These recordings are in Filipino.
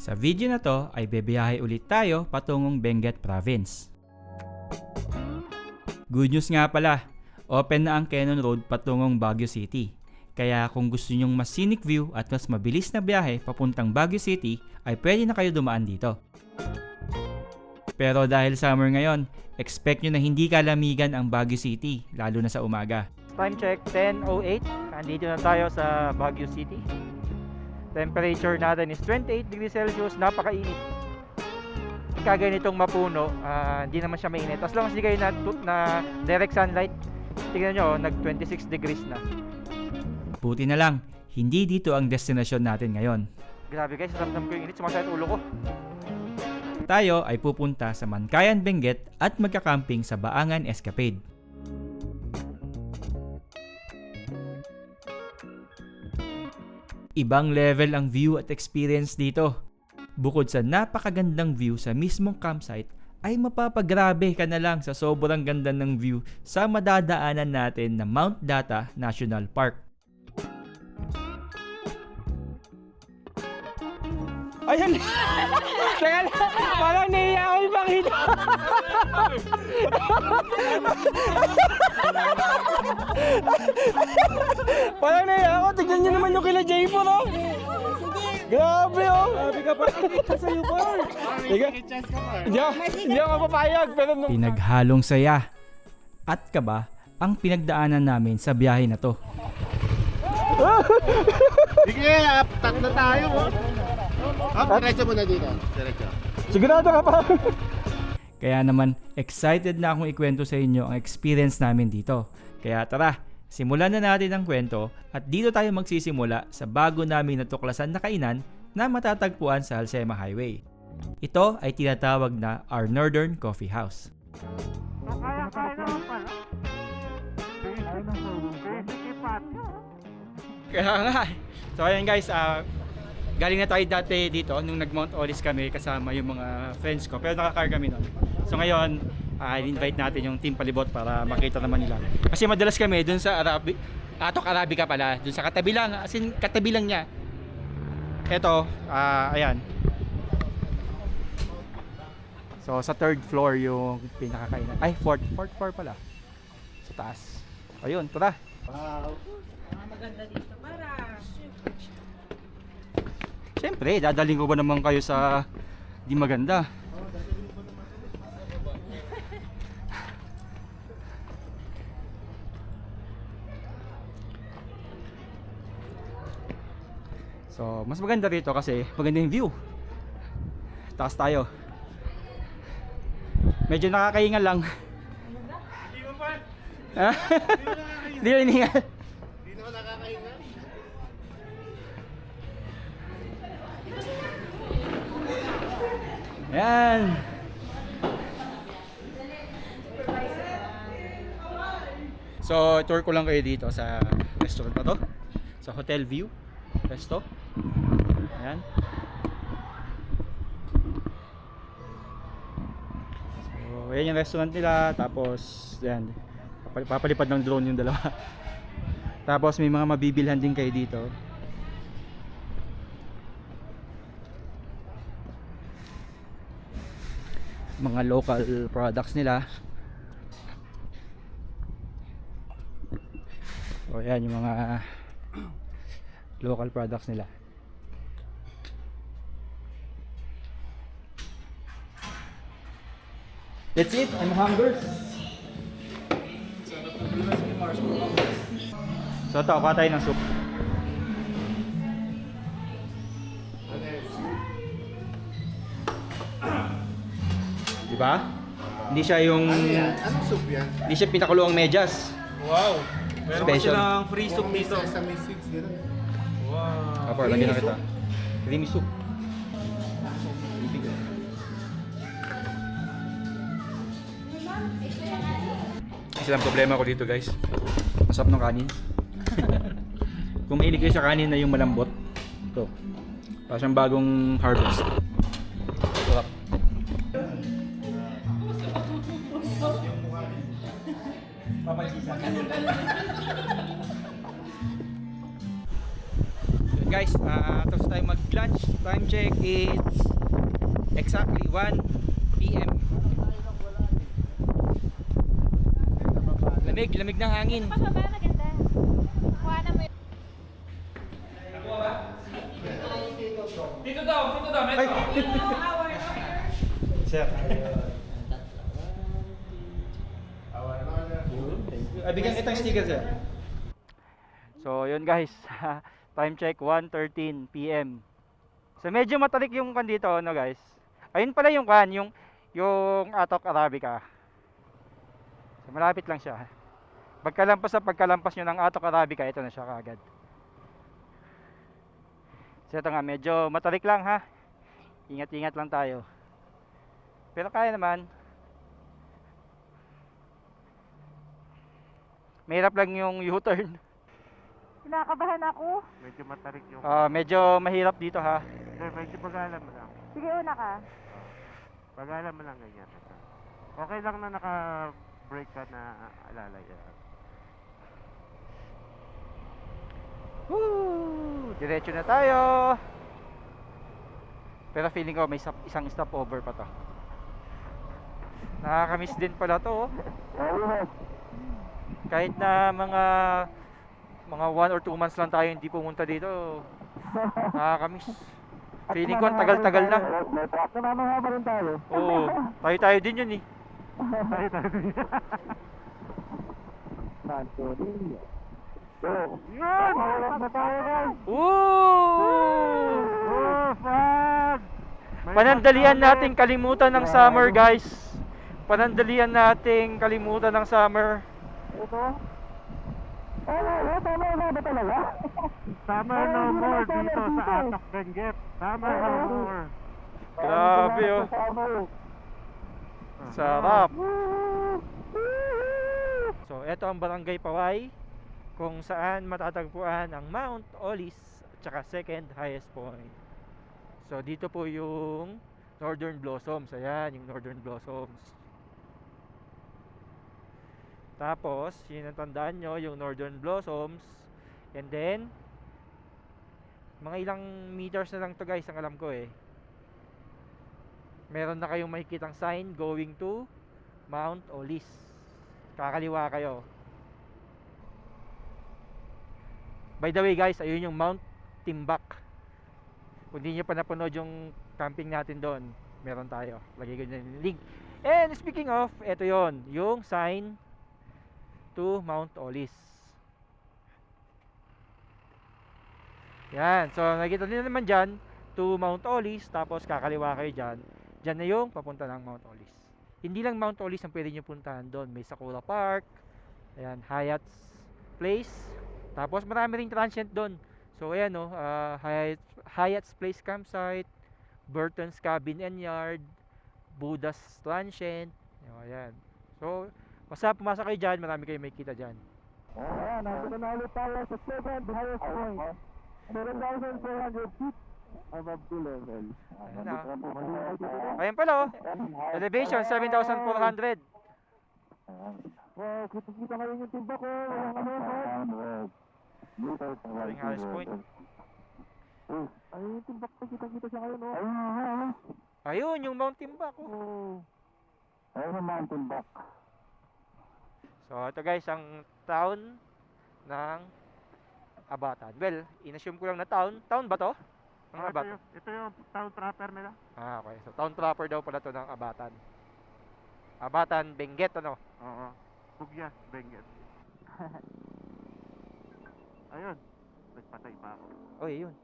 Sa video na to ay bebiyahe ulit tayo patungong Benguet Province. Good news nga pala, open na ang Cannon Road patungong Baguio City. Kaya kung gusto nyong mas scenic view at mas mabilis na biyahe papuntang Baguio City ay pwede na kayo dumaan dito. Pero dahil summer ngayon, expect nyo na hindi kalamigan ang Baguio City, lalo na sa umaga. Time check 10:08, nandito na tayo sa Baguio City. Temperature natin is 28 degrees Celsius, napakainit. Kaganitong mapuno, hindi naman siya mainit. As long as di kayo na direct sunlight, tingnan nyo, nag 26 degrees na. Buti na lang, hindi dito ang destinasyon natin ngayon. Grabe guys, ramdam ko yung init, sumasakit ulo ko. Tayo ay pupunta sa Mankayan, Benguet at magka-camping sa Baangan Escapade. Ibang level ang view at experience dito. Bukod sa napakagandang view sa mismong campsite, ay mapapagrabe ka na lang sa sobrang ganda ng view sa madadaanan natin na Mount Data National Park. Ayan! Teka lang! Parang naiya ako ipakita! Parang naiya ako! Tignan nyo naman yung kila J4, oh! Grabe, oh! Grabe ka pa! Sa'yo, par! Hindi ako mapapayag, pero nung... Pinaghalong saya at kaba ang pinagdaanan namin sa biyahe na to. Sige, apat na tayo, oh! Diretso mo na dito. Diretso. Sigurado ka pa. Kaya naman, excited na akong ikwento sa inyo ang experience namin dito. Kaya tara, simulan na natin ang kwento at dito tayo magsisimula sa bago namin natuklasan na kainan na matatagpuan sa Halsema Highway. Ito ay tinatawag na Our Northern Coffee House. Kaya nga. So ayan guys, galing na tayo dati dito nung nag-Mount Olis kami kasama yung mga friends ko, pero naka-car kami noon. So ngayon, invite natin yung team palibot para makita naman nila. Kasi madalas kami dun sa Atok Arabica pala, dun sa katabi lang, as in katabi lang niya. Eto, ayan. So sa third floor yung pinakakainan. Ay, fourth floor pala. Sa taas. Ayun, tara. Wow. Maganda dito para. Siyempre, dadaling ko ba naman kayo sa di maganda? So, mas maganda rito kasi maganda yung view. Taas tayo. Medyo nakakahingal lang. Hindi mo pa. Ha? Hindi mo hiningal. Hindi naman nakakahinga. Yan. So, tour ko lang kayo dito sa restaurant na to. Sa Hotel View Resto. Ayan. So, ayan yung restaurant nila. Tapos, yan. Papalipad ng drone yung dalawa. Tapos, may mga mabibilhan din kayo dito. Mga local products nila. So ayan yung mga local products nila. That's it, I'm hungry. So ito, kuha tayo ng soup. Diba? Hindi siya yung... Ano yan? Anong soup yan? Hindi siya pinakulo ang medyas. Wow! Meron pa Special. silang free soup dito. Sesame seeds, gano'n. Wow! Apo, lagyan na kita. Creamy soup. Isa lang problema ko dito guys. Masarap ng kanin. Kung mahilig kayo sa kanin na yung malambot, ito. Para siyang bagong harvest. Sarap. So guys, tapos tayo mag-lunch. Time check, it's exactly 1 PM. Lamig ng hangin. Pababa, maganda. Kuha na mo yun. Dito daw! Sir. Bigyan kitang sticker, sir. So, yun guys. Time check, 1:13 PM. So, medyo matarik yung kan dito, ano guys. Ayun pala yung kan, yung Atok Arabica. So, malapit lang siya. Pagkalampas nyo ng Atok Arabica, ito na siya kaagad. So, ito nga, medyo matarik lang ha. Ingat-ingat lang tayo. Pero kaya naman. Mahirap lang yung U-turn. Kinakabahan ako. Medyo matarik yung... Medyo mahirap dito ha. medyo pag-alam mo lang. Sige, una ka. Pag-alam mo lang ganyan. Okay lang na naka-break ka na alalay. Woo! Diretso na tayo. Pero feeling ko may isang stopover pa to. Nakakamiss din pala to. Kahit na mga 1 or 2 months lang tayo hindi pumunta dito. Nakakamiss. Feeling ko ang tagal-tagal na. Namamaha pa rin tayo. Oo, tayo din yun eh. Yan! Mawala na tayo, guys. Woo! Panandalian nating kalimutan ng summer, guys. Panandalian nating kalimutan ng summer. Ito? Tama na ba talaga? Summer no more dito sa Atak Benguet. Summer no more. Grabe oh. Sarap. So, eto ang Barangay Paway kung saan matatagpuan ang Mount Olis at saka second highest point. So, dito po yung Northern Blossoms. Ayan, yung Northern Blossoms. Tapos, yun ang tandaan nyo, yung Northern Blossoms. And then, mga ilang meters na lang to guys, ang alam ko eh. Meron na kayong makikitang sign going to Mount Olis. Kakaliwa kayo. By the way guys, ayun yung Mount Timbak. Kung di nyo pa napanood yung camping natin doon, meron tayo. Lagay ko na yung link. And speaking of, eto yon, yung sign to Mount Olis. Yan, so nakikita niyo naman dyan to Mount Olis, tapos kakaliwa kayo dyan. Dyan na yung papunta ng Mount Olis. Hindi lang Mount Olis ang pwede nyo puntahan doon. May Sakura Park, ayan, Hyatt's Place, tapos marami ring transient doon. So ayan no, Hyatt's Place Campsite, Burton's Cabin and Yard, Buddha's Transient, ayan. So basta pumasok kayo dyan, marami kayo may kita dyan. Ayan, nandito na ulit tayo sa second highest point. 7,400 feet above sea level. Ayan na. Ayan pala oh. Elevation 7,400. Wow, kita ngayon yung timbak ko. Walang ano. Yung highest point. Ay, yung timbak ko, kita siya ngayon, no? Ayun, yung Mount Timbak oh. Ayun ang Mount Timbak. So ito guys, ang town ng Abatan. Well, inassume ko lang na town. Town ba to? Ang Abatan. Ito yung town proper nila. Okay. So town proper daw pala to ng Abatan. Abatan, Benguet ano? Oo. Bugya, Benguet. Ayun. Nagpatay pa ako. Oy, yun.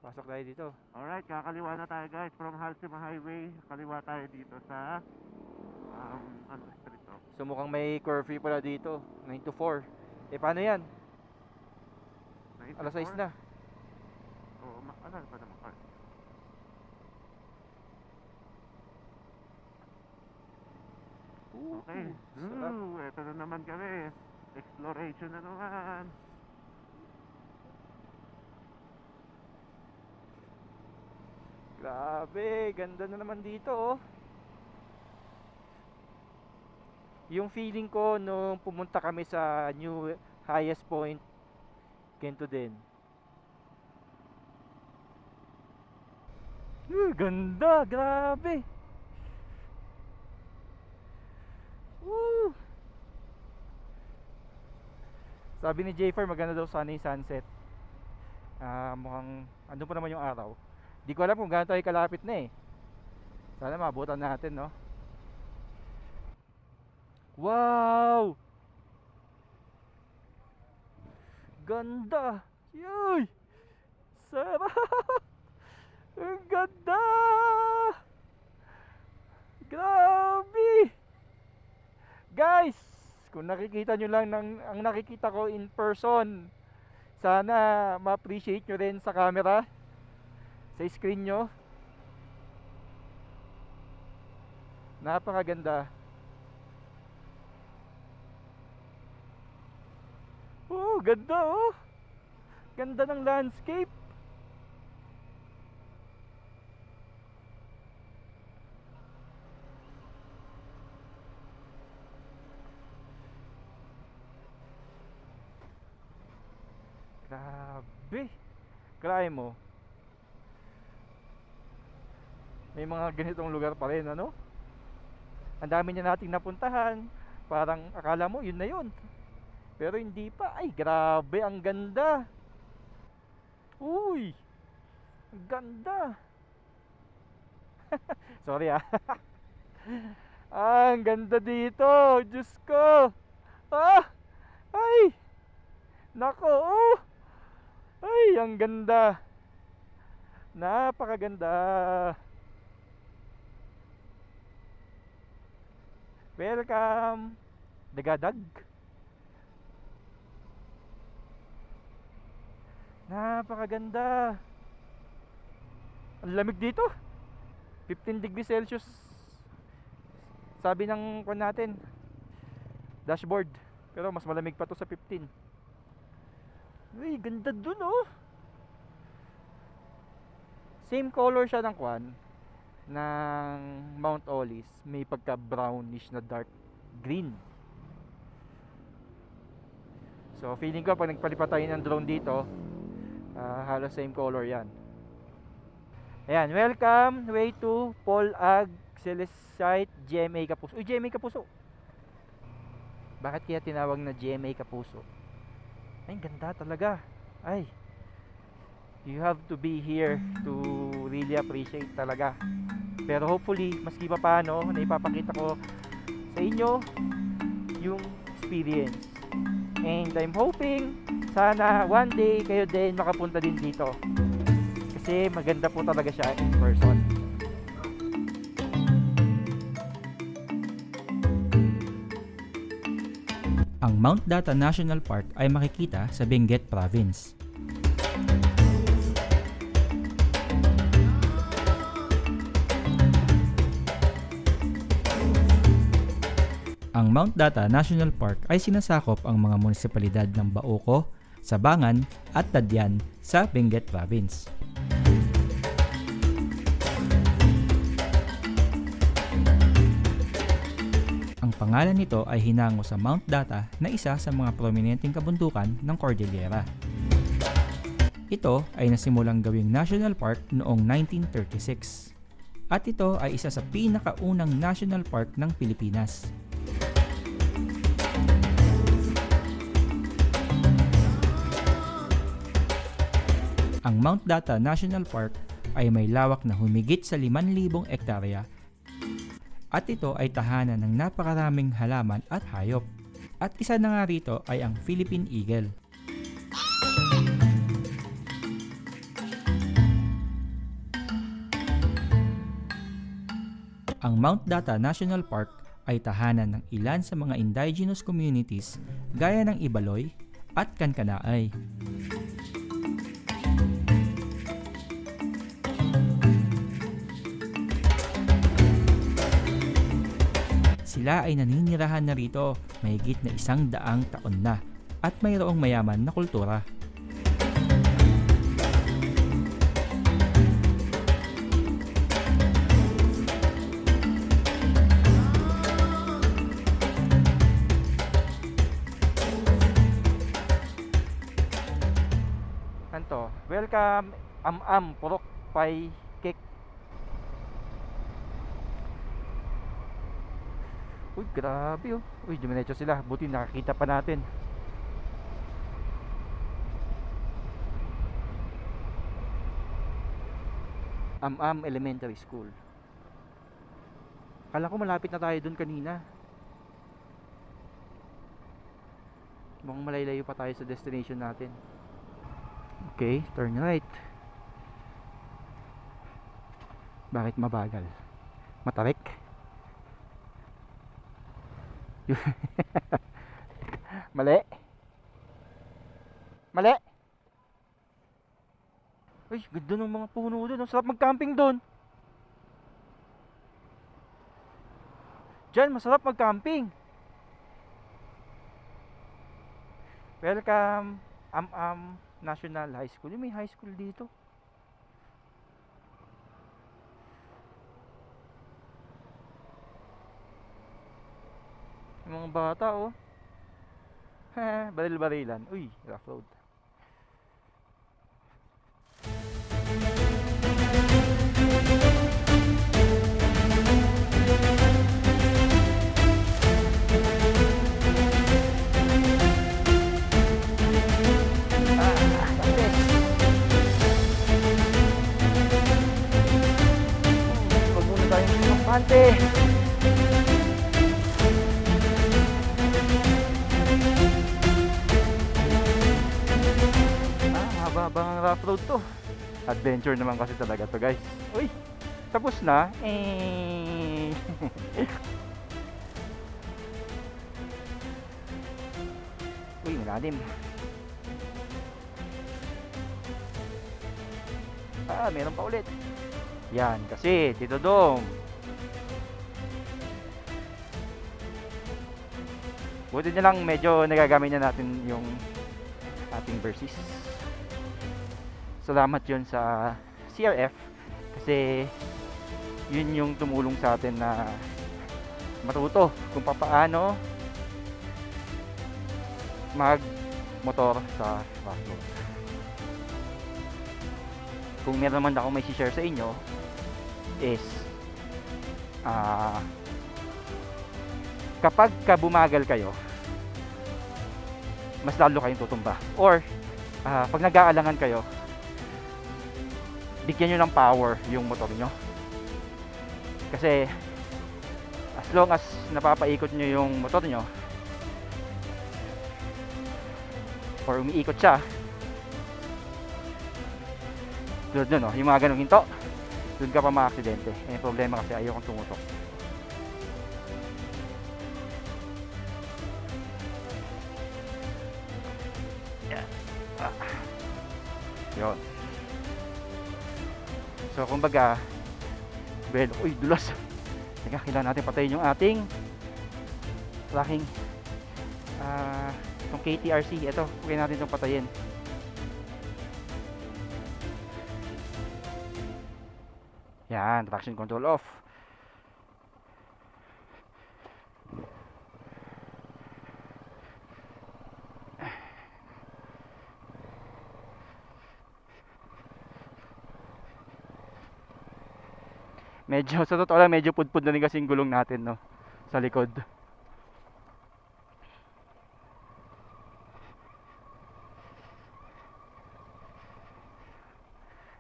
Pasok tayo dito. Alright, kakaliwa na tayo guys. From Halsima Highway, kaliwa tayo dito sa ano, street to. So mukhang may curfew pala dito, 9 to 4. Eh paano yan? 9 to Alas 6 4? na. Oo, ano pa naman ka? Okay. Sarap. Ito na naman kami. Exploration na naman. Grabe, ganda na naman dito oh. Yung feeling ko nung pumunta kami sa new highest point, ganito din. Ganda, grabe. Woo! Sabi ni Jayfer maganda daw sana yung sunset. Mukhang ano pa naman yung araw. Di ko alam kung gaano tayo kalapit na eh. Sana mabutan natin, no? Wow! Ganda! Yoy! Sarap! Ang ganda! Grabe! Guys! Kung nakikita nyo lang ang nakikita ko in person, sana ma-appreciate nyo rin sa camera, sa screen nyo. Napakaganda. Oh, ganda oh. Ganda ng landscape. Grabe. Kaya mo. May mga ganitong lugar pa rin, ano? Ang dami niya nating napuntahan. Parang akala mo yun na yun. Pero hindi pa. Ay, grabe, ang ganda. Uy, ang ganda. Sorry ah. Ang ganda dito. Diyos ko. Ay. Nako, oh. Ay, ang ganda. Napakaganda. Welcome. Dagadag. Napakaganda. Ang lamig dito. 15 degrees Celsius. Sabi ng kwan natin, dashboard. Pero mas malamig pa to sa 15. Uy, ganda dun oh. Same color siya ng kwan ng Mount Olis. May pagka brownish na dark green. So feeling ko pag nagpalipat tayo ng drone dito, halos same color yan. Ayan, welcome way to Paul Ag Celestite GMA Kapuso. Uy, GMA Kapuso. Bakit kaya tinawag na GMA Kapuso? Ay, ganda talaga. Ay, you have to be here to really appreciate talaga. Pero hopefully, maski pa paano, na ipapakita ko sa inyo yung experience. And I'm hoping, sana one day kayo din makapunta din dito. Kasi maganda po talaga siya in person. Ang Mount Data National Park ay makikita sa Benguet Province. Ang Mount Data National Park ay sinasakop ang mga munisipalidad ng Baoco, Sabangan at Tadyan sa Benguet Province. Ang pangalan nito ay hinango sa Mount Data na isa sa mga prominenteng kabundukan ng Cordillera. Ito ay nasimulang gawing national park noong 1936. At ito ay isa sa pinakaunang national park ng Pilipinas. Ang Mount Data National Park ay may lawak na humigit sa 5,000 ektarya at ito ay tahanan ng napakaraming halaman at hayop. At isa na nga rito ay ang Philippine Eagle. Ang Mount Data National Park ay tahanan ng ilan sa mga indigenous communities gaya ng Ibaloy at Kankanaay. Sila ay naninirahan na rito mahigit na 100 taon na at mayroong mayaman na kultura. Anto, welcome Purok Pie Cake. Uy, grabe oh. Uy, dumiretso sila. Buti nakakita pa natin. Elementary School. Kala ko malapit na tayo dun kanina. Mukhang malaylayo pa tayo sa destination natin. Okay, turn right. Bakit mabagal? Matarik? Mali. Mali. Uy, ganda ng mga puno doon. Ang sarap mag-camping doon. Diyan, masarap mag-camping. Welcome, National High School. May high school dito. Yung mga bata, oh. Baril-barilan. Uy, rough road. Huwag muna tayong kampante. Habang rough road to. Adventure naman kasi talaga to, guys. Uy, tapos na. Uy, malalim. Meron pa ulit. Yan, kasi dito dong. Buti na lang medyo nagagamit na natin yung ating verses. Salamat yun sa CRF kasi yun yung tumulong sa atin na matuto kung paano mag motor sa rough road. Kung meron naman ako may share sa inyo is kapag bumagal kayo, mas lalo kayong tutumba, or pag nag-aalangan kayo, bigyan nyo ng power yung motor nyo. Kasi as long as napapaikot nyo yung motor nyo or umiikot siya, tulad nun, yung mga ganong hinto, doon ka pa ma-aksidente. Yung problema kasi ayaw kong tumutok. Yun. So kumbaga, uy, dulas. Teka, kailangan natin patayin yung ating itong KTRC. Ito, huwag natin itong patayin. Yan, traction control off. Medyo, sa totoo lang, medyo pudpud na rin kasi yung gulong natin, no, sa likod.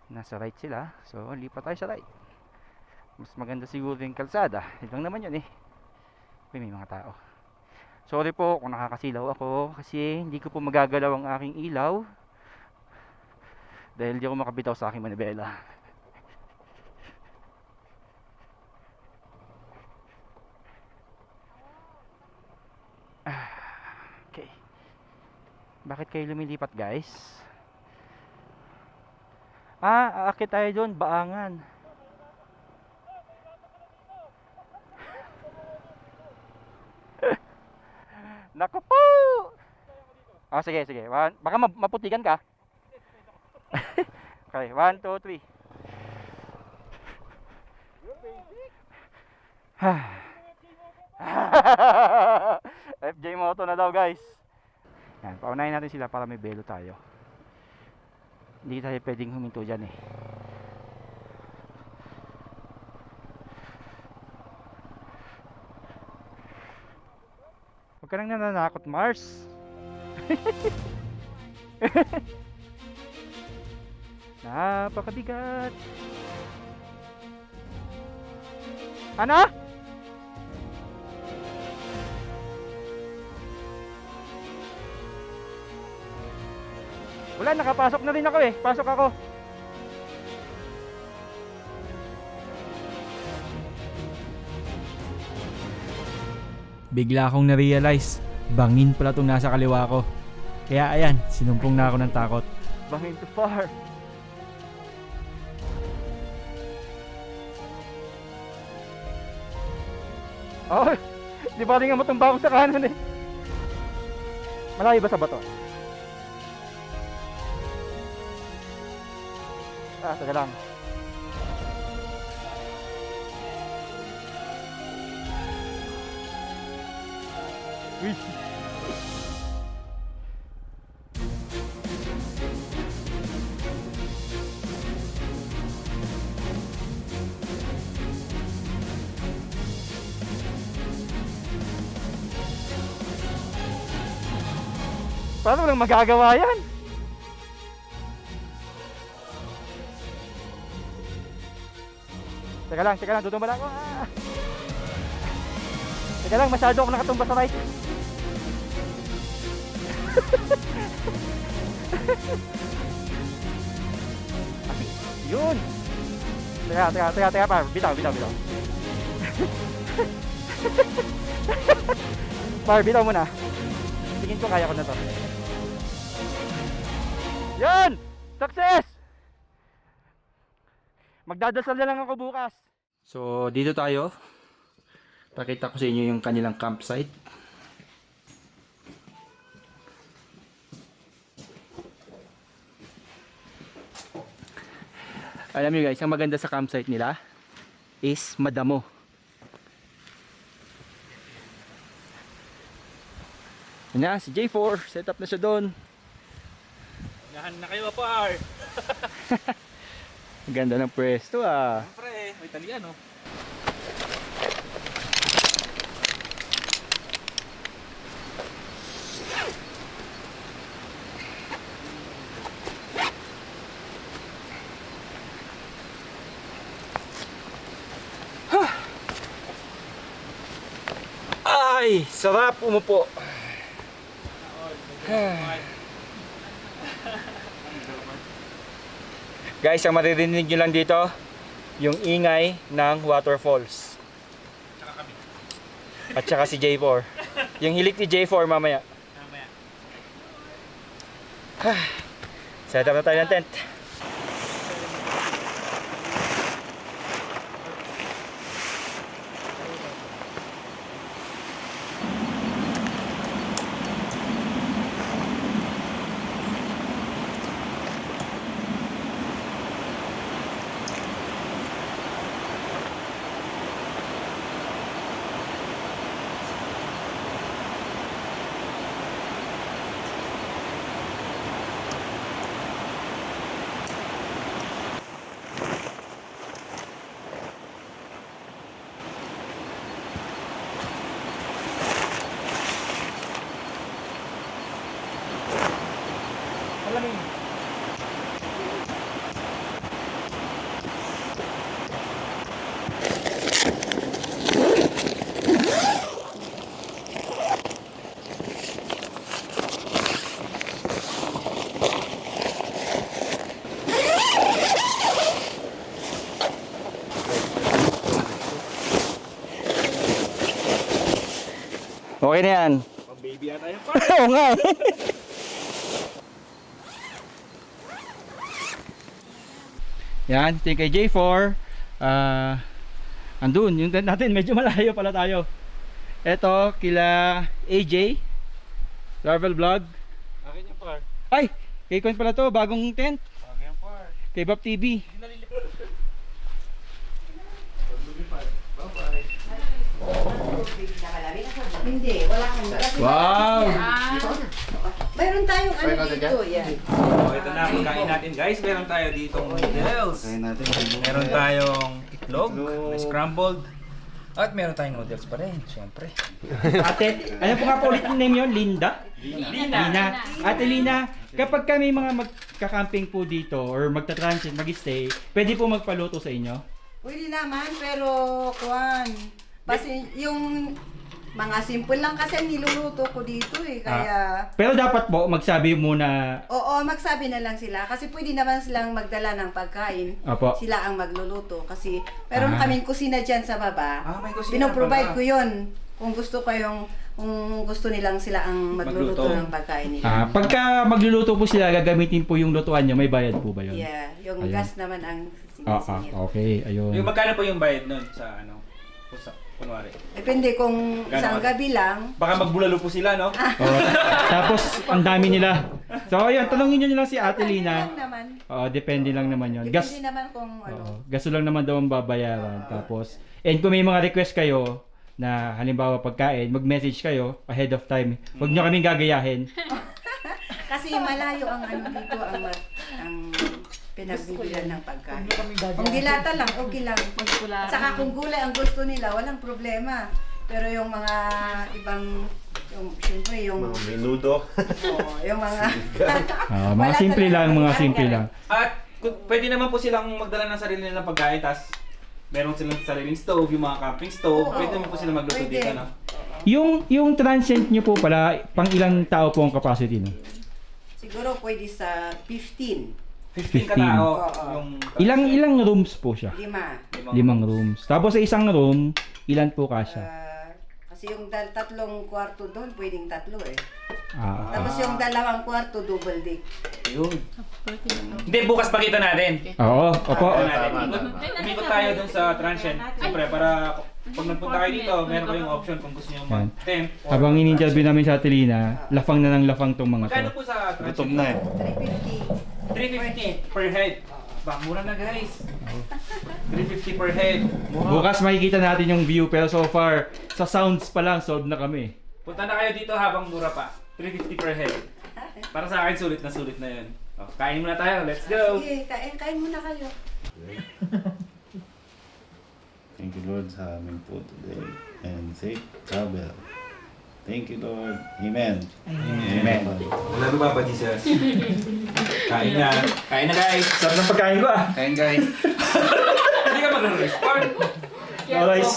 Nasa right sila, so lipat tayo sa right. Mas maganda siguro yung kalsada. Yun lang naman yun eh. May mga tao. Sorry po kung nakakasilaw ako kasi hindi ko po magagalaw ang aking ilaw dahil di ako makabitaw sa aking manibela. Bakit kayo lumilipat, guys? Aakit tayo doon, Baangan. Naku po! Sige, sige. Baka maputikan ka. Okay, 1, 2, 3. FJ Moto na daw, guys. Yan, paunahin natin sila para may belo tayo. Hindi tayo pwedeng huminto dyan eh. Huwag ka nang nananakot, Mars. Napakabigat. Ano? Wala, nakapasok na rin ako eh. Pasok ako. Bigla akong na-realize, bangin pala itong nasa kaliwa ko. Kaya ayan, sinumpong na ako ng takot. Bangin to far. Oh, di ba rin nga matumba ako sa kanan eh. Malayo ba sa bato? Taga lang. Uy. Paano lang magagawa yan? Teka lang, tutumba lang ako. Teka lang, masyado ako nakatumba sa right. Yun. Teka, par. Bitaw. Par, bitaw muna. Tingin ko kaya ko na to. Yan! Success! Magdadasal na lang ako bukas. So, dito tayo. Pakita ko sa inyo yung kanilang campsite. Alam niyo guys, ang maganda sa campsite nila is madamo. Yan na, si J4, set up na siya doon. Nahan na kayo, par. Ganda ng pwesto ah. Siyempre, may talian, no? Ay, sarap umupo. Guys, ang maririnig nyo lang dito, yung ingay ng waterfalls. At saka si J4. Yung hilik ni J4 mamaya. Set up na tayo ng tent. Malamig. Okay na yan. Pang baby ata yan, par. Oo nga eh. Yan, ito yung kay J4. Andun, yung tent natin, medyo malayo pala tayo. Ito, kila AJ. Travel Vlog. Akin yung par. Ay, kay Con pala to, bagong tent. Akin yung par. Kay Bap TV. Hindi, wala kang Wow! Mayroon tayong ano dito, yan. Oh, ito na ang kain natin guys. Meron tayo ditong noodles. Meron tayong itlog, may scrambled. At meron tayong noodles pa rin, syempre. Ate, ano po nga po ulit yung name yun? Linda? Lina. Ate Lina, kapag kami mga magka-camping po dito or magta-transit, mag-stay, pwede po magpaluto sa inyo? Pwede naman, pero kuwan. Kasi yung mga simple lang kasi ang niluluto ko dito eh. Kaya, Pero dapat po magsabi muna. oo, magsabi na lang sila. Kasi pwede naman silang magdala ng pagkain. Opo. Sila ang magluluto. Kasi meron kaming kusina dyan sa baba. May kusina Pinoprovide pala. ko yun. Kung gusto nilang sila ang magluluto Magluto. ng pagkain nila. Pagka magluluto po sila, gagamitin po yung lutuan nyo, may bayad po ba yun? Yeah, yung Ayun. gas naman ang sinisingil. Okay, ayun. Yung magkano po yung bayad nun sa ano? Kunwari. Depende kung isang gabi lang. Baka magbulalo po sila, no? Oh, tapos, ang dami nila. So, ayun, tanongin nyo lang si Ate Depende Lina. lang naman. Oo, depende lang naman yun. Depende naman kung ano. Gaso lang naman daw ang babayaran. Tapos, and kung may mga request kayo, na halimbawa pagkain, mag-message kayo ahead of time. Huwag nyo kaming gagayahin. Kasi malayo ang ano dito, ang pinagbibilan ng pagkain. Kung dilata lang, okay lang. At saka kung gulay ang gusto nila, walang problema. Pero yung mga ibang, siyempre yung... Menudo. Oo, yung mga... Mga Wala simple talaga lang, mga karga. simple lang. At pwede naman po silang magdala ng sarili nilang pagkain, tas meron silang sariling stove, yung mga camping stove. Oo, Pwede naman po silang magluto pwede. dito, no? Yung transient nyo po pala, pang ilang tao po ang capacity no? Siguro pwede sa 15. 15 15. ka tao. Oo. Yung Ilang rooms po siya? 5. 5 rooms. Tapos sa isang room, ilan po kasya? Kasi yung tatlong kwarto doon, pwedeng tatlo eh. Ah, Tapos yung dalawang kwarto, double deck. Yun. Hindi, bukas pakita natin. oo, opo. Umikot tayo dun sa transient. Siyempre, para pag nagpunta kayo dito, meron kayong option kung gusto nyo mag-tent. Habang in-interview namin sa Ate Lina, lafang na ng lafang tong mga Magkano to. po sa transient? Gutom na eh. 350. 350 per head. Mura na guys. 350 per head. Bukas makikita natin yung view, pero so far, sa sounds pa lang, sold na kami. Punta na kayo dito habang mura pa. 350 per head. Para sa akin, sulit na yun. Oh, kain muna tayo. Let's go! Sige, kain muna kayo. Thank you, Lord, sa aming po today and safe travel. Thank you, Lord. Amen. Amen. Wala ba Jesus? Kain na. Kain na guys. Sarap ng pagkain ko ah. Kain, guys. Hindi ka mag-respond. Guys,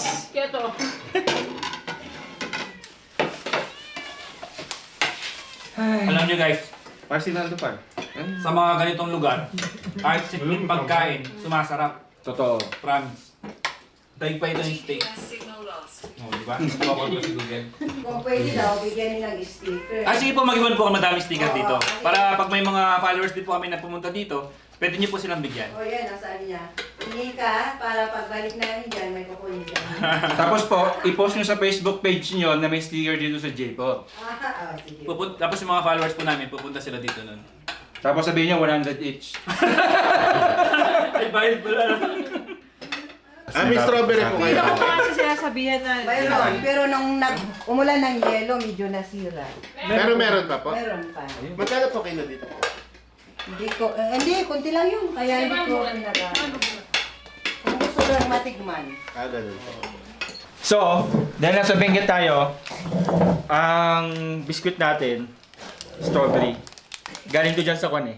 Alam nyo guys, Parsinaldo par. sa mga ganitong lugar, kahit simpleng pagkain, sumasarap. totoo. Promise. Daig pa ito yung steak. Oh, di ba? Bawal ko si Google. Kung pwede daw, bigyan nilang sticker. Sige po, mag-iwan po kami madaming sticker dito. Para pag may mga followers din po kami na pumunta dito, pwede niyo po silang bigyan. O yan, nasaan niya. Tingin ka, para pagbalik namin dyan, may kukunin dyan. Tapos po, i-post nyo sa Facebook page nyo na may sticker dito sa J-Pop. Sige. Tapos yung mga followers po namin, pupunta sila dito nun. Tapos sabihin nyo, 100 each. Ay, bayad pala. May strawberry po kayo. Hindi ko kasi sinasabihan na... Mayroon, pero nung umulan ng yelo, medyo nasira. Pero meron pa po? Meron pa. Magkano po kilo dito? Hindi, konti lang yun. Kaya hindi ko pinaga. Kung gusto lang matigman. Ganun po. So, dahil nasa Benguet tayo, ang biskuit natin, strawberry. Galing to dyan sa kwan eh.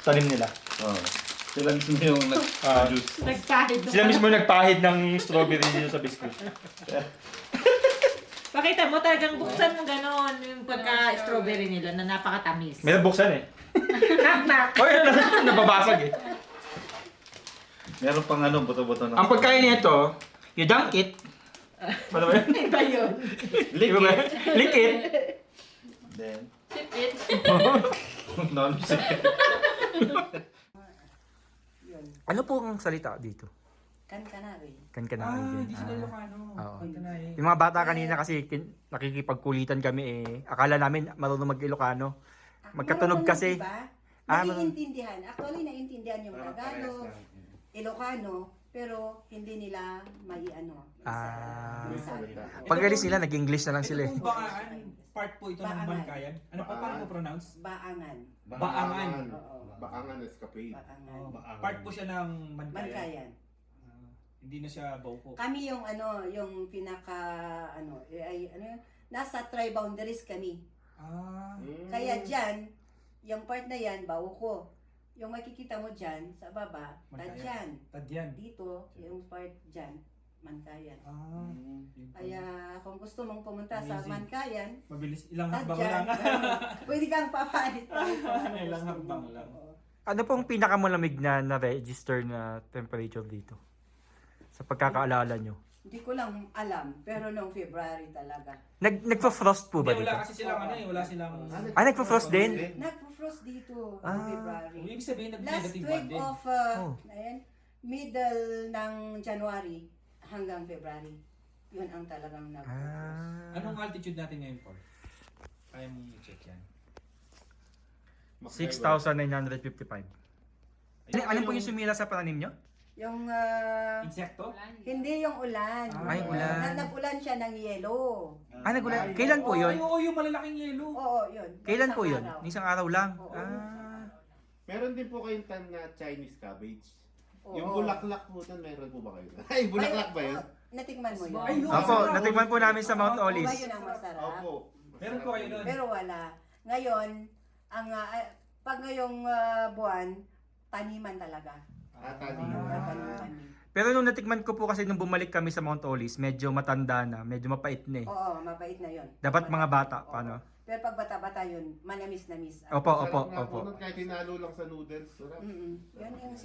Talim nila. Oh. Sila mismo yung nag-juice. Sila mismo nagpahid ng strawberry dito sa biskuit. Pakita mo talagang buksan mo gano'n yung pagka-strawberry nila na napakatamis. May nabuksan eh. Knock-knock! Oy, nababasag eh. Meron pang buto-buto na. Ang pagkain nito, you dunk it. Ano ba yun? Iba yun. Lick it. Lick it. Then, Sip it. non-sip. yun. Ano po ang salita dito? Kan-kanari. Kan-kanari din. hindi sila Ah. Ilocano. Oo. Kankanay. Yung mga bata kanina kasi nakikipagkulitan kami eh. Akala namin marunong mag-Ilocano. Magkatunog Marunong, kasi. diba? Ah, Naiintindihan. Actually, naiintindihan yung Tagalog, Ilocano, pero hindi nila Ah. masabi. Pag alis nila, nag-English na lang sila eh. Ito pong Baangan, part po ito ng Baangan. Bankayan. Ano pa paano mo pronounce? Baangan. Baangan. Oo. Baangan escapade. Baangan. Oh, part po siya ng Bankayan. Mankayan. Hindi na siya Bauco. Kami yung yung pinaka nasa tri-boundaries kami. Ah. Kaya diyan, yung part na yan, Bauco. Yung makikita mo diyan sa baba, Mankayan. Tadyan. Tadyan. Dito, yung part diyan, Mankayan. Ah. Kaya kung gusto mong pumunta sa Amazing. Mankayan, Mabilis. Ilang hakbang Tadyan, lang. pwede kang papalit. Ilang hakbang lang. Ano pong pinakamalamig na register na temperature dito? Sa pagkakaalala nyo. Hindi ko lang alam, pero noong February talaga. Nagpa-frost po ba Hindi, dito? wala kasi silang wala silang... Nagpa-frost din? Nagpo-frost dito Ah. noong February. Ibig sabihin, Last nag-negative week 1 din. of middle ng January hanggang February. Yun ang talagang nag-frost. Anong altitude natin ngayon, Paul? Kaya mong i-check yan. 6,955. Ano po yung sumira sa pananim nyo? Yung Insekto? hindi yung ulan. Ay, ulan. Nag-ulan siya ng yellow. Nagulat. Kailan po Ay, yun? oo, yung malalaking yellow. Oo, yun. Kailan Isang po yun? araw. Isang araw lang? Oo. Meron din po kayong tan na Chinese cabbage. Oo. Yung bulaklak po nun, meron po ba kayo? Ay, bulaklak ba yun? Natikman mo yun? Ay, no. Opo, natikman po namin sa Mount Oo, Olis. yun ang masarap. Opo. Meron po kayo nun. Pero wala. Ngayon, ang pag ngayong buwan, taniman talaga. Taniman. Pero nung natikman ko po kasi nung bumalik kami sa Mount Olis, medyo matanda na, medyo mapait na eh. Oo, mabait na yun. Dapat mga bata, Oo. paano? Pero pag bata-bata yun, manamis-namis. Opo, Sarap opo, nga po opo. nun, kahit hinalo lang sa noodles. Sarap. Yun yung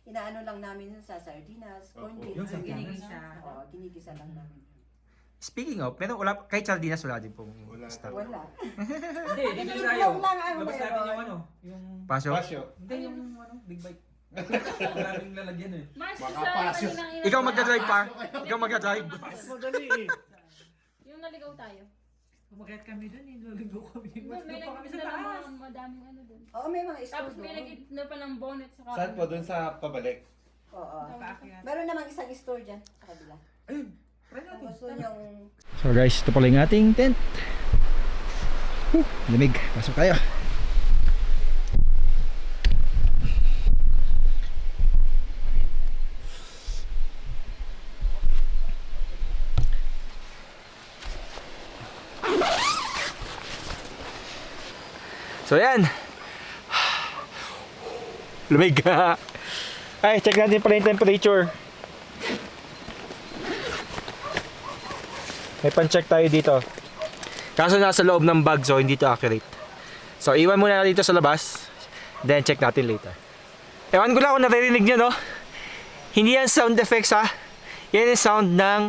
inaano lang namin yun sa sardinas, corn Opo. beef. Yung sardinas. Ginigisa. Oo, ginigisa lang namin. Speaking of, pero wala, kahit sardinas wala din pong Wala. stock. Wala. Hindi, dito Yung tayo. lang ang Labas natin meron. yung ano, yung... Pasyo? Pasyo. Hindi, yung big bite. Maraming lalagyan eh. Makapasyo. Ikaw magdadrive pa? Ikaw magdadrive? Madali eh. Yung naligaw tayo. Kumagat kami doon, niloligo kami. May kami sa nagpunta taas. ng madaming ano doon. Oo, may mga store Tapos may doon. nag-na pa ng bonnet sa Saan po? Doon sa pabalik? Oo. Paakyat. Meron namang isang store dyan sa kabila. Ayun, try Kung natin. gusto nyong So guys, ito pala yung ating tent. Lamig. Pasok tayo. So yan. Lamig. Ay, check natin pala yung temperature. May pan-check tayo dito. Kaso nasa loob ng bag, so hindi to accurate. So iwan muna natin dito sa labas. Then check natin later. Ewan ko lang kung naririnig nyo, no? Hindi yan sound effects, ha? Yan yung sound ng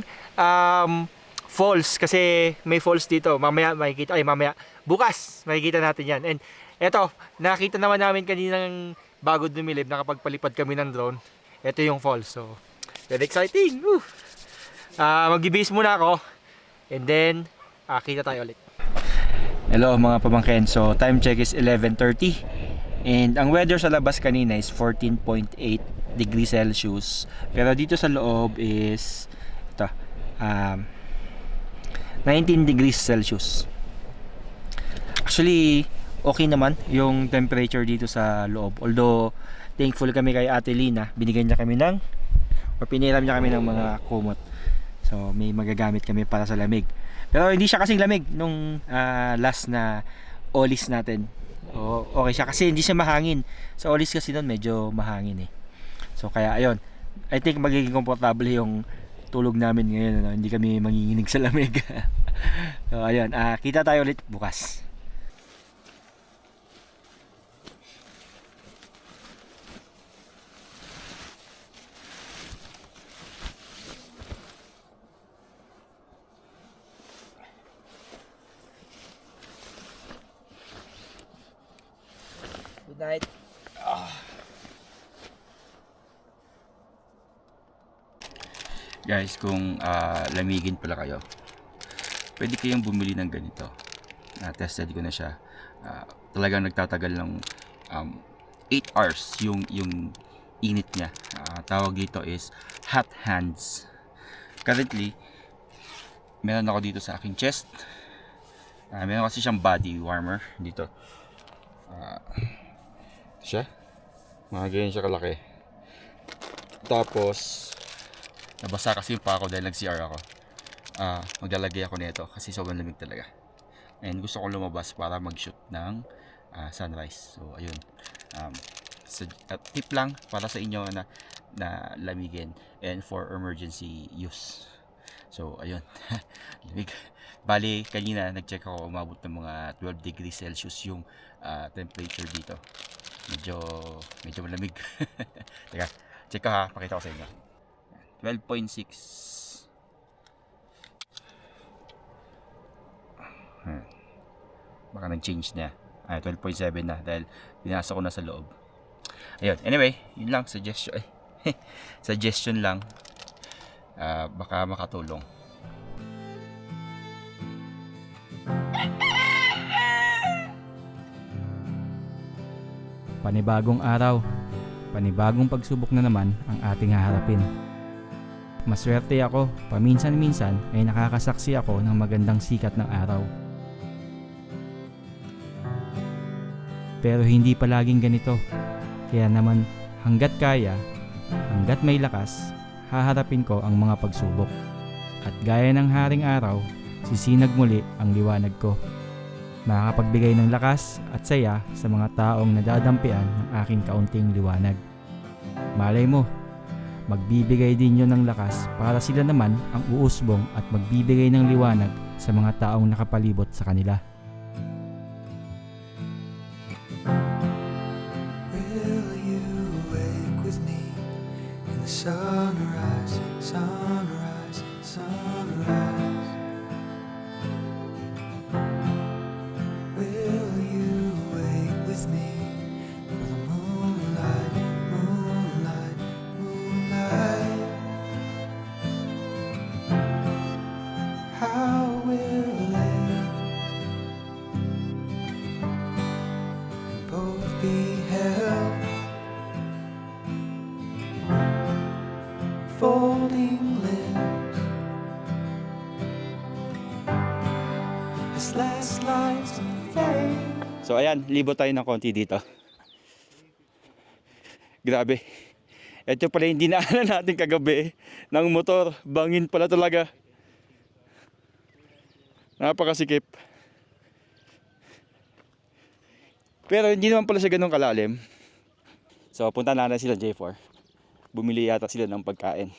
falls. Kasi may falls dito. Mamaya makikita. Ay, mamaya. Bukas makikita natin yan. And eto, nakita naman namin kaninang bago dumilib. Nakapagpalipad kami ng drone. Ito yung falls. So, very exciting. Woo! Mag-ibis muna ako. And then, kita tayo ulit. Hello mga pamangkin. So, time check is 11:30. And ang weather sa labas kanina is 14.8 degrees Celsius. Pero dito sa loob is ito, 19 degrees Celsius. Actually, okay naman yung temperature dito sa loob. Although, thankful kami kay Ate Lina. Binigyan niya kami piniram niya kami ng mga kumot. So, may magagamit kami para sa lamig. Pero hindi siya kasing lamig nung last na Olis natin. Okay siya kasi hindi siya mahangin. Sa Olis kasi noon medyo mahangin eh. So, kaya ayun. I think magiging komportable yung tulog namin ngayon. Ano? Hindi kami manginginig sa lamig. So, ayun. Kita tayo ulit bukas. Good night. Guys, kung lamigin pala kayo, pwede kayong bumili ng ganito. Tested ko na siya. Talagang nagtatagal ng 8 hours yung init niya. Tawag dito is hot hands. Currently, meron ako dito sa aking chest. Meron kasi siyang body warmer dito. Siya. Mga ganyan siya kalaki. Tapos, nabasa kasi yung pa ako dahil nag-CR ako. Maglalagay ako nito kasi sobrang lamig talaga. And gusto ko lumabas para mag-shoot ng sunrise. So, ayun. Tip lang para sa inyo na lamigin and for emergency use. So, ayun. Lamig. Bali, kanina nag-check ako, umabot ng mga 12 degrees Celsius yung temperature dito. Medyo malamig. Teka, check ko ha, pakita ko sa inyo. 12.6. Baka nag-change na. 12.7 na dahil binasa ko na sa loob. Ayun, anyway, yun lang, suggestion. Suggestion lang. Baka makatulong. Panibagong araw, panibagong pagsubok na naman ang ating haharapin. Maswerte ako, paminsan-minsan ay nakakasaksi ako ng magandang sikat ng araw. Pero hindi palaging ganito, kaya naman hanggat kaya, hanggat may lakas, haharapin ko ang mga pagsubok. At gaya ng haring araw, sisinag muli ang liwanag ko. Makakapagbigay ng lakas at saya sa mga taong nadadampian ng aking kaunting liwanag. Malay mo, magbibigay din yun ng lakas para sila naman ang uusbong at magbibigay ng liwanag sa mga taong nakapalibot sa kanila. Will you wake with me in the sunrise, sunrise, sunrise? Will you wake with me for the moonlight, moonlight, moonlight? How will it both be held, folding limbs as last lights fade? So ayan, libot tayo ng konti dito. Grabe. Ito pala yung dinaanan natin kagabi ng motor. Bangin pala talaga. Napakasikip. Pero hindi naman pala siya ganun kalalim. So punta na sila J4. Bumili yata sila ng pagkain.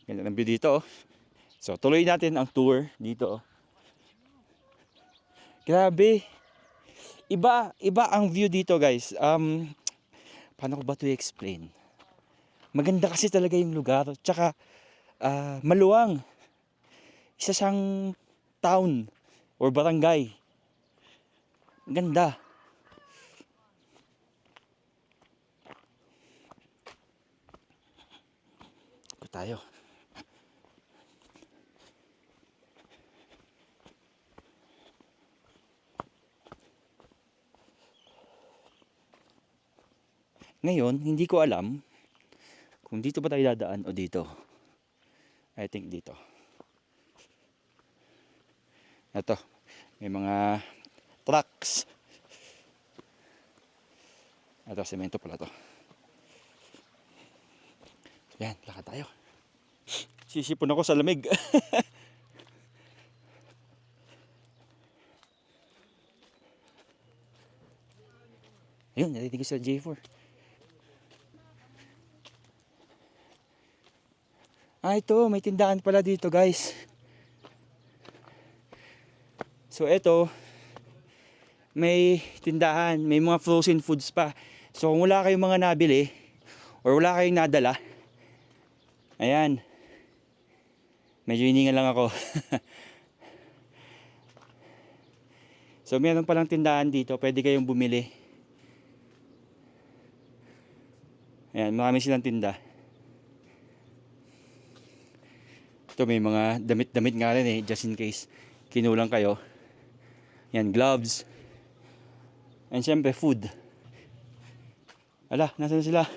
Ganda ng view dito. So tuloy natin ang tour dito. Grabe. Iba ang view dito, guys. Paano ko ba to i-explain? Maganda kasi talaga yung lugar. Tsaka maluwang. Isa siyang town or barangay. Ganda. Ito tayo. Ngayon, hindi ko alam kung dito ba tayo dadaan o dito. I think dito. Ito, may mga trucks. Ito, semento pala to. Yan, lakad tayo. Sisipon ako sa lamig. Ayun, narinig ko sa J4. Ito, may tindahan pala dito, guys. So, ito, may tindahan, may mga frozen foods pa. So, kung wala kayong mga nabili, or wala kayong nadala, ayan, medyo hininga lang ako. So, meron palang tindahan dito, pwede kayong bumili. Ayan, marami silang tinda. Ito may mga damit-damit nga rin eh, just in case kinulang kayo. Yan, gloves. And syempre, food. Ala, nasaan na sila?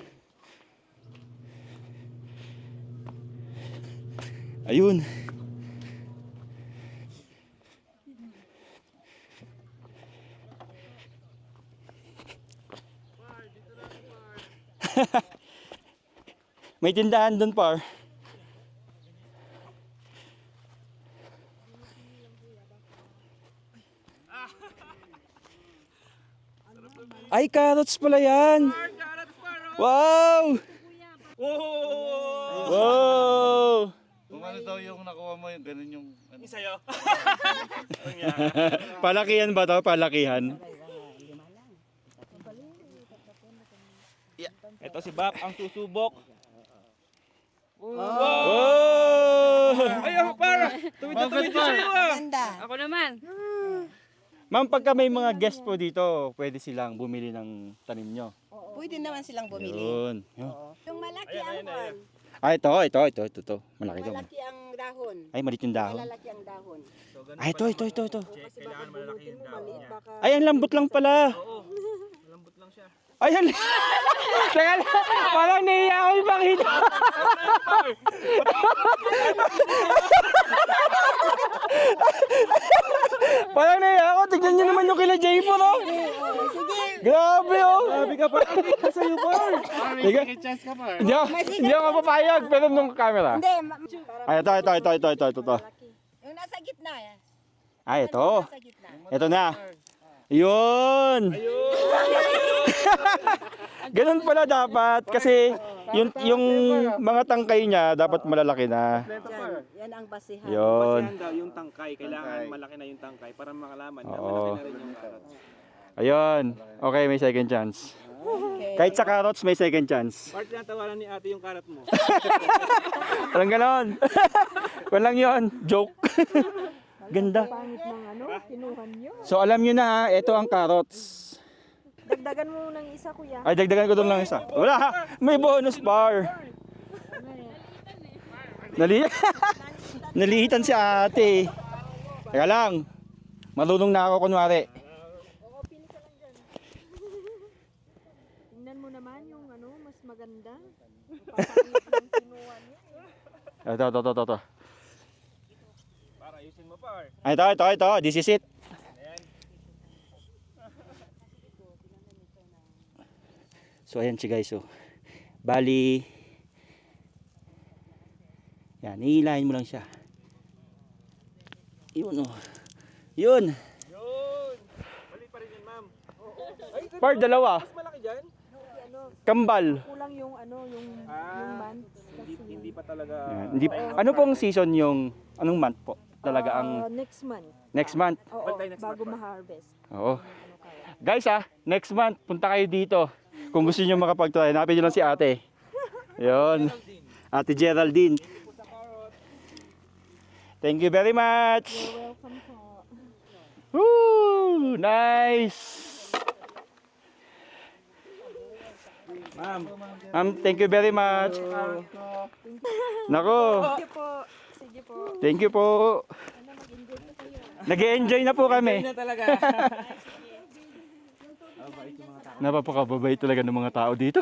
Ayun. May tindahan doon, par. Ay, carrots pala yan. Wow! Wow! Kung ano daw yung nakuha mo, yung ganun yung... Ano. Sa'yo. Palakihan ba to? Palakihan? Ito si Bap ang susubok. Wow! Ayaw, para! Tuwid-tuwid sa'yo ah! Ganda. Ako naman. Ma'am, pagka may mga guest po dito, pwede silang bumili ng tanim nyo. Pwede naman silang bumili. Yun. Yung malaki ang buwan. Ito. Malaki ito. Malaki ang dahon. Ay, maliit yung dahon. Malalaki ang dahon. Ay, ito. Kailangan malaki yung dahon niya. Ay, ang lambot lang pala. Oo, malambot lang siya. Ay, ang... Teka lang, parang naiiyak ako ipakita. Parang naiiyak ako. Tignan nyo naman yung kila Jay po, no? Sige. Grabe, oh. Sabi ka pa, sa'yo pa. Teka, chance ka pa. hindi ako papayag, pero nung camera. Hindi. Ay, ito. Yung nasa gitna. Ay, ito. Nasa gitna. Ito na. Yun. Ganun pala dapat kasi yung mga tangkay niya dapat malalaki na. Yan ang basihan. Yun. daw yung tangkay, kailangan malaki na yung tangkay para makalaman na Oo. malaki na rin yung carrots. Ayun. Okay, may second chance. Kahit sa carrots may second chance. Part na tawanan ni ate yung carrot mo. Walang ganon. Walang yon. Joke. Ganda. So alam nyo na ha, ito ang carrots. Dagdagan mo ng isa, kuya. Ay, dagdagan ko doon lang isa. Wala ha, may bonus bar. Nalihitan si ate. Teka lang, marunong na ako kunwari. Tingnan mo naman yung mas maganda. Ito. Para ayusin mo pa. Ay, ito. This is it. So, ayan siya guys. So, bali, yan, ihilahin mo lang siya. Yun, oh. Yun. Mali pa rin yan, ma'am. Par, dalawa. Mas malaki dyan? Kambal. Kulang yung yung months kasi. Hindi pa talaga. Yan. Hindi, ano pong season yung, anong month po? Talaga ang Next month. next month. Oo, bago ma-harvest. Oo. Guys next month, punta kayo dito. Kung gusto niyo makapag-try, hanapin niyo lang si ate. Yun. Ate Geraldine. Thank you very much. You're welcome po. Woo! Nice. Ma'am, thank you very much. Nako. Sige po. Sige po. Thank you po. Nag-enjoy na po kami. Na talaga. Napapakababait talaga ng mga tao dito.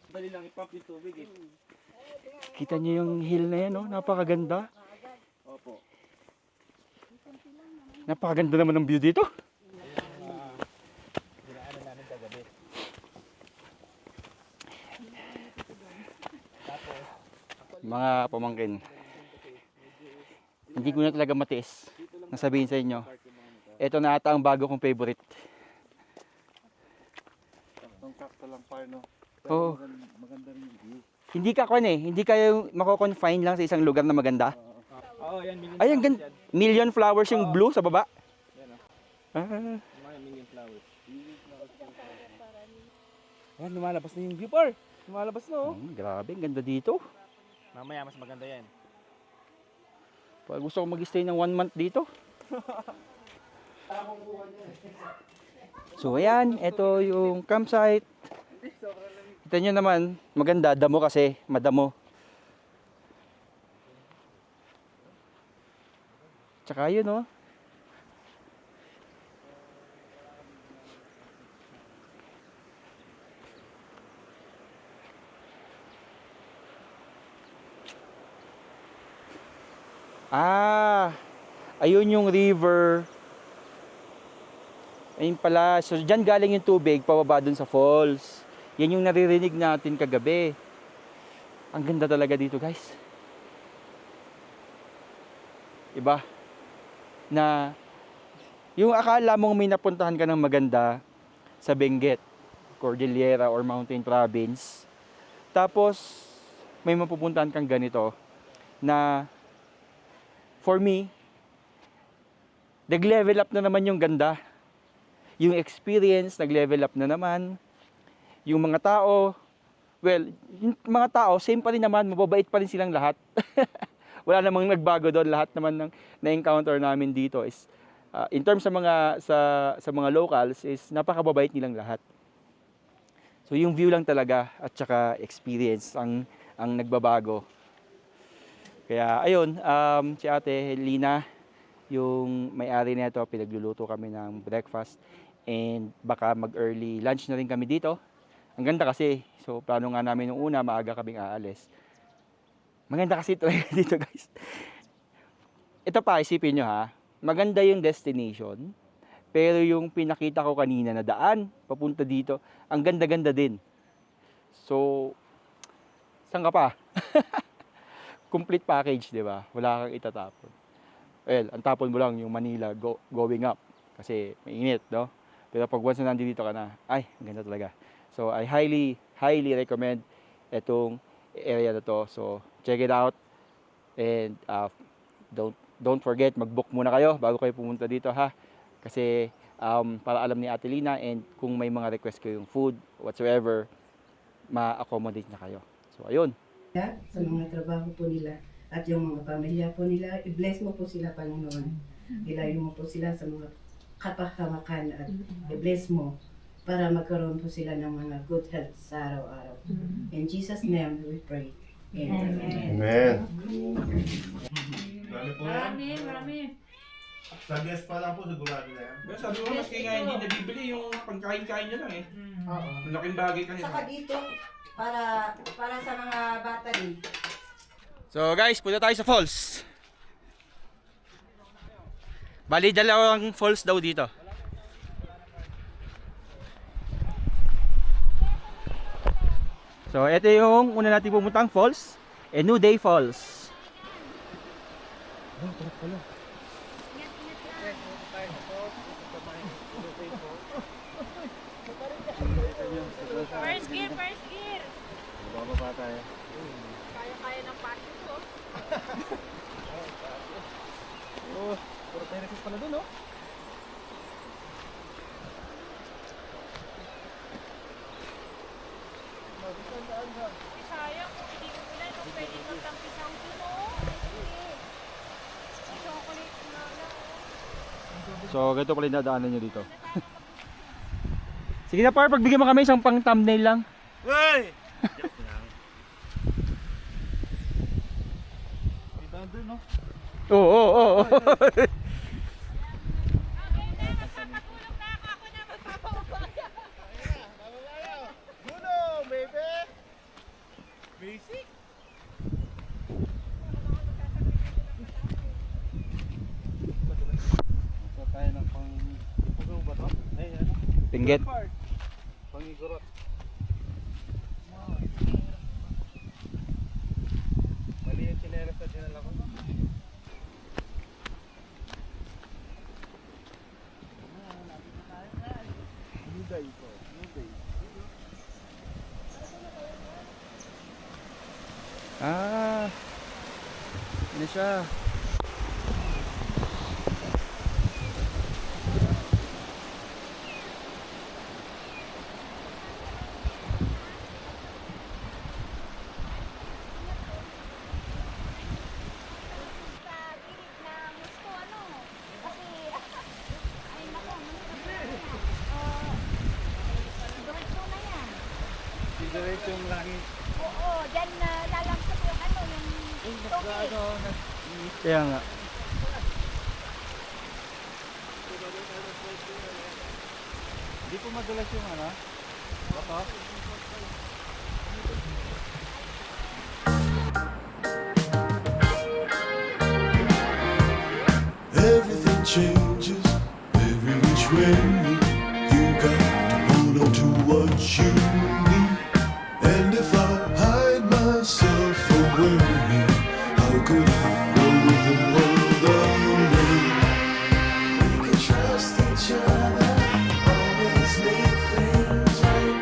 Dali lang ipump yung tubig eh. Kita niyo yung hill na yan, no? Napakaganda. Opo. Napakaganda naman ng view dito. Mga pamangkin, hindi ko na talaga matiis na sabihin sa inyo, ito na ata ang bago kong favorite. Sakto lang par, no? Oo. Maganda rin yung view. Hindi ka hindi kayo mako-confine lang sa isang lugar na maganda. Oo, yan. Ay, ang ganda. Million flowers yung blue sa baba. Ah. Mga million flowers. Ayan, lumalabas na yung view, par. Lumalabas na, oh. Grabe, ang ganda dito. Mamaya, mas maganda yan. Pag gusto ko mag-stay ng 1 month dito. So ayan, ito yung campsite. Kita nyo naman, maganda, damo kasi, madamo. Tsaka yun, oh. Ah, ayun yung river. Ayun pala. So, dyan galing yung tubig, pababa dun sa falls. Yan yung naririnig natin kagabi. Ang ganda talaga dito, guys. Iba? Na, yung akala mong may napuntahan ka ng maganda sa Benguet, Cordillera, or Mountain Province. Tapos, may mapupuntahan kang ganito na for me, nag-level up na naman yung ganda. Yung experience, nag-level up na naman. Yung mga tao, well, yung mga tao, same pa rin naman, mababait pa rin silang lahat. Wala namang nagbago doon. Lahat naman ng na-encounter namin dito is, in terms sa mga locals, is napakababait nilang lahat. So yung view lang talaga at saka experience ang nagbabago. Kaya ayun, si Ate Lina, yung may-ari nito, pinagluluto kami ng breakfast and baka mag-early lunch na rin kami dito. Ang ganda kasi, so plano nga namin nung una, maaga kaming aalis. Maganda kasi ito dito, guys. Ito pa, isipin nyo ha, maganda yung destination, pero yung pinakita ko kanina na daan, papunta dito, ang ganda-ganda din. So, saan ka pa? Complete package, di ba? Wala kang itatapon. Well, ang tapon mo lang yung Manila going up kasi mainit, no? Pero pag once na nandito ka na, ay, ang ganda talaga. So, I highly recommend itong area na to. So, check it out and don't forget, mag-book muna kayo bago kayo pumunta dito, ha? Kasi para alam ni Ate Lina and kung may mga request kayong food, whatsoever, ma-accommodate na kayo. So, ayun. Sa mga trabaho po nila at yung mga pamilya po nila, i-bless mo po sila, Panginoon. Ilayo mo po sila sa mga kapahamakan at i-bless mo para magkaroon po sila ng mga good health sa araw-araw. In Jesus' name we pray. Amen. Amen. Marami. Sa guest pa lang po, sigurado na yan. Well, sabi mo, maski nga hindi nabibili yung pagkain-kain nyo lang eh. Oo. Malaking bagay kasi. Saka dito, para sa mga bata din. So guys, punta tayo sa falls. Bali, dalawang falls daw dito. So, ito yung una natin pumuntang falls. Enuday Falls. First gear. Bababa tayo. Kaya ng passion ko. Puro terraces pala dun, no? Sayang, kung hindi ko ulan, kung pwede magtampisaw dun, chocolate na lang. So, ganito pala yung dadaanan nyo dito. Sige na, par, pagbigyan mo kami isang pang thumbnail lang. Hey! Oo. Basic? So tayo ng pang ba to? Ay, ano? Benguet. Pangigurot. Mali yung chinelas na dinala ko. Ah. Ano siya? Diretso yung langit. Oo, dyan na lalampas yung ano, yung tubig. Kaya nga. Hindi po madulas yung ano? Bato? Everything changes every which way. You got to hold on to what you need. And if I hide myself away, how could I go with the world away? We can trust each other, always make things right.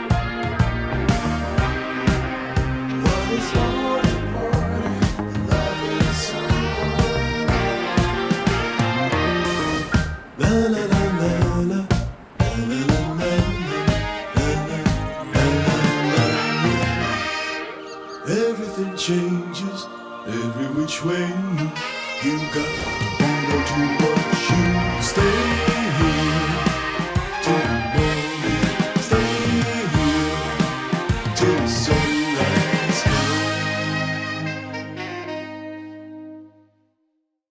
What is more important than loving someone? La la la la la, la la la la, la la la la. Everything changes every which way. You got to hold on to what you stay.